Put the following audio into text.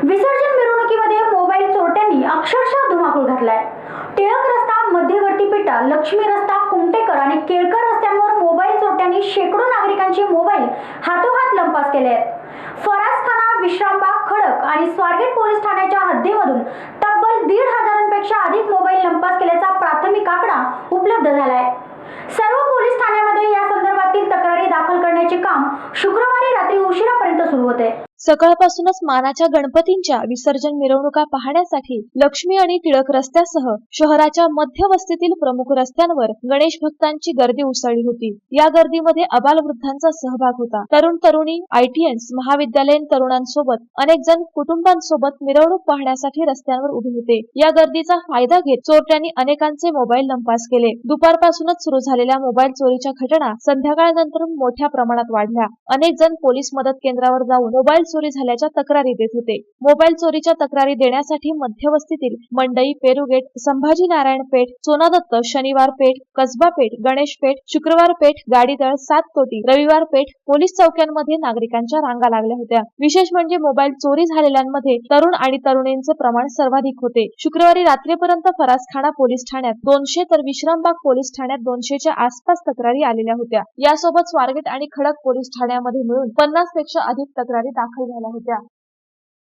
विसर्जन मिरवणुकीमध्ये मोबाईल चोरट्यांनी अक्षरशः धुमाकूळ घातलाय। टिळक रस्ता, मध्यवर्ती पेटा, लक्ष्मी रस्ता, कुमटेकर आणि केळकर रस्त्यांवर मोबाईल चोरट्यांनी शेकडो नागरिकांचे मोबाईल हातोहात लंपास केले आहेत। फरासखाना, विश्रामबाग, खडक आणि स्वारगेट पोलीस ठाण्याच्या हद्दीमधून तब्बल 1,500पेक्षा अधिक मोबाईल लंपास केल्याचा प्राथमिक आकडा उपलब्ध झाला आहे। सर्व पोलीस ठाण्यामध्ये या संदर्भातील तक्रारी दाखल करण्याचे काम शुक्रवारी रात्री उशिरापर्यंत सुरू होते। सकाळपासूनच मानाच्या गणपतींच्या विसर्जन मिरवणुका पाहण्यासाठी लक्ष्मी आणि टिळक रस्त्यासह शहराच्या मध्य वस्तीतील प्रमुख रस्त्यांवर गणेश भक्तांची गर्दी उसळली होती। या गर्दीमध्ये आबालवृद्धांचा सहभाग होता। तरुण तरुणी, ITNs, महाविद्यालयीन तरुणांसोबत अनेक जण कुटुंबांसोबत मिरवणूक पाहण्यासाठी रस्त्यांवर उभे होते। या गर्दीचा फायदा घेत चोरट्यांनी अनेकांचे मोबाईल लंपास केले। दुपारपासूनच सुरू झालेल्या मोबाईल चोरीच्या घटना संध्याकाळनंतर मोठ्या प्रमाणात वाढल्या। अनेक जण पोलीस मदत केंद्रावर जाऊन मोबाईल चोरी झाल्याच्या तक्रारी देत होते। मोबाईल चोरीच्या तक्रारी देण्यासाठी मध्यवस्तीतील मंडई, पेरुगेट, संभाजी नारायण पेठ, सोनादत्त, शनिवार पेठ, कसबा पेठ, गणेश पेठ, शुक्रवार पेठ, गाडीतळ, 7 कोटी, रविवार पेठ पोलीस चौक्यांमध्ये नागरिकांच्या रांगा लागल्या होत्या। विशेष म्हणजे मोबाईल चोरी झालेल्यांमध्ये तरुण आणि तरुणींचे प्रमाण सर्वाधिक होते। शुक्रवारी रात्रीपर्यंत फरासखाना पोलीस ठाण्यात 200 तर विश्रामबाग पोलीस ठाण्यात 200च्या आसपास तक्रारी आलेल्या होत्या। यासोबत स्वारगेट आणि खडक पोलीस ठाण्यामध्ये मिळून 50पेक्षा अधिक तक्रारी दाखल झाल्या होत्या।